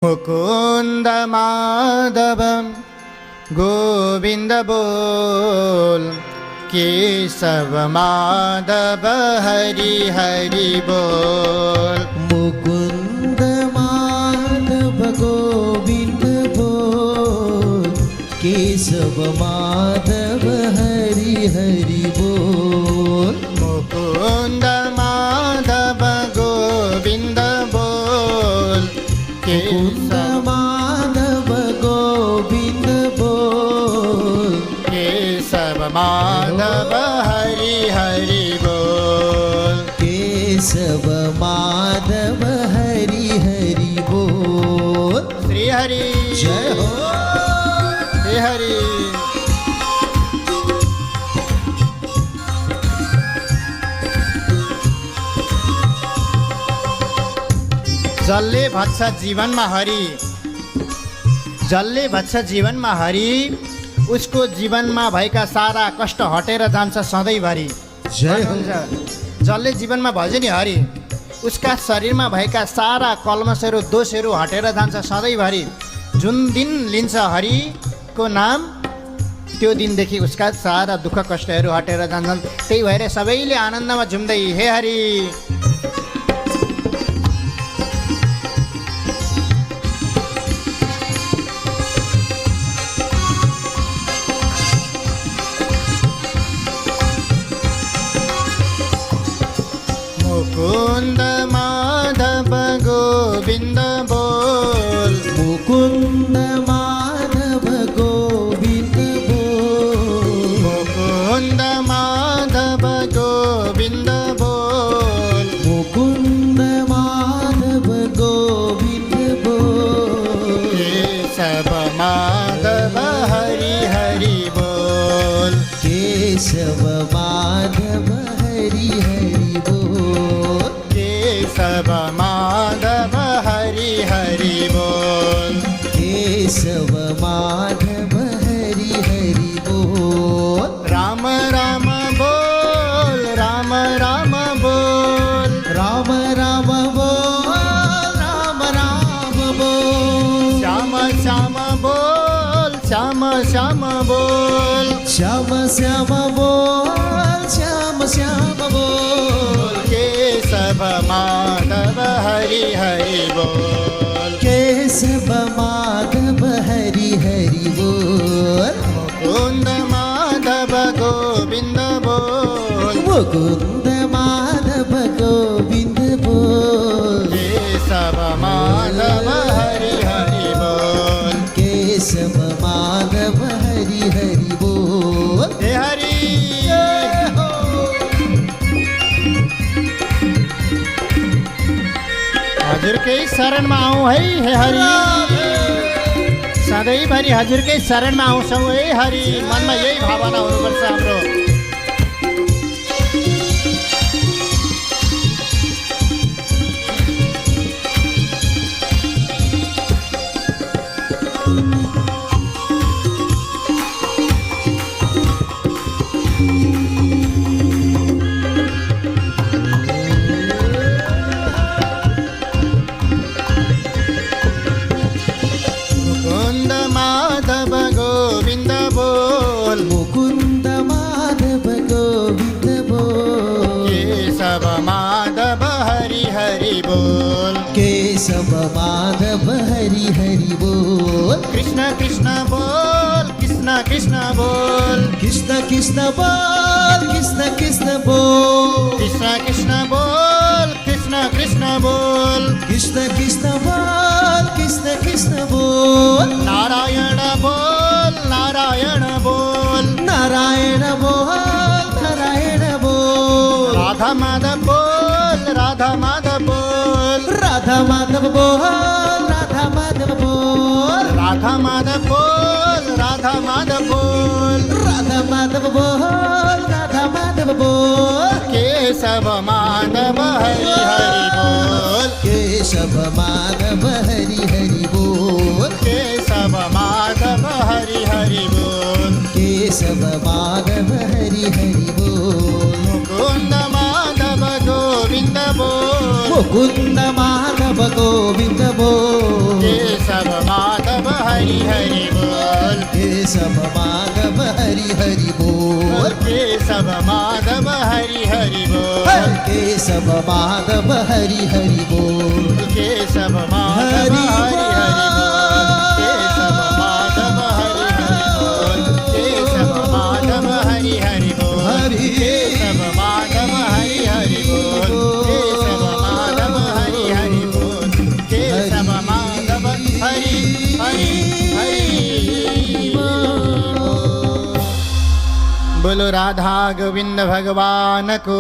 मुकुंद माधव गोविंद बोल, केशव माधव हरि हरि बोल। मुकुंद माधव गोविंद बोल, केशव माधव हरि हरि बोल। मुकुंद माधव गोविंद बोल, मुकुंद माधव गोविंद बोल, केशव माधव हरि हरि बोल। केशव माधव हरि हरि बोल। श्री हरि जय हो। श्री हरि। जसले भन्छ जीवनमा हरि, जसले भन्छ जीवनमा हरि, उसको जीवनमा भएका सारा कष्ट हटेर जान्छ सधैँभरि। जय हो। जसले जीवनमा भजे नि हरि, उसका शरीरमा भएका सारा कल्मसहरू दोषहरू हटेर जान्छ सधैँभरि। जुन दिन लिन्छ हरिको नाम, त्यो दिनदेखि उसका सारा दुःख कष्टहरू हटेर जान्छन्। त्यही भएर सबैले आनन्दमा झुम्दै हे हरि। मुकुंद माधव गोविंद बोल, मुकुंद माधव गोविंद बोल, मुकुंद माधव गोविंद बोल। मुकुंद माधव गोविंद बोल। केशव माधव हरि हरि बोल, केशव माधव हरि हरि बोल। केशव माधव हरि हरि बोल। केशव माधव हरि हरि बोल। राम राम बोल, राम राम बोल, राम राम बोल, राम राम बोल। श्याम श्याम बोल, श्याम श्याम बोल। श्याम श्याम बोल, श्याम श्याम बोल। केशव माधव हरि हरि बोल। केशव माधव हरि हरि बोल। मुकुंद माधव गोविंद बोल, मुकुंद माधव गोविंद बोल। केशव माधव हरि हरि बोल। केशव माधव हरि हरि बोल। हे हरि। हजुरकै शरणमा आउँ है हे हरि। सधैँभरि हजुरकै शरणमा आउँछौँ है हरि। मनमा यही भावना हुनुपर्छ हाम्रो। मुकुंद माधव गोविंद बोल, मुकुंद माधव गोविंद बोल। केशव माधव हरि हरि बोल। केशव माधव हरि हरि बोल। कृष्ण कृष्ण बोल, कृष्ण कृष्ण बोल, कृष्ण कृष्ण बोल, कृष्ण कृष्ण बोल। कृष्ण कृष्ण बोल, कृष्ण कृष्ण बोल। कृष्ण कृष्ण बोल, कृष्ण कृष्ण बोल। नारायण बोल, नारायण बोल। नारायण बोल, नारायण बोल। राधा माधव बोल, राधा माधव बोल। राधा माधव बोल, राधा माधव बोल। राधा माधव बोल, राधा माधव बोल। राधा माधव बोल, राधा माधव बोल। केशव माधव हरि हरि बोल। केशव माधव हरि हरि बोल। केशव माधव हरि हरि बोल। केशव माधव हरि हरि बोल। मुकुंद माधव गोविंद बोल, मुकुंद माधव गोविंद बोल केशव माधव हरि हरि बोल केशव माधव हरि हरि बोल केशव माधव हरि हरि बोल केशव माधव हरि हरि बोल केशव माधव हरि हरि बोल केशव माधव हरि हरि बोल केशव माधव हरि हरि बोल केशव माधव हरि हरि बोल केशव माधव हरि हरि हरि बोल बोलो राधा गोविंद भगवान को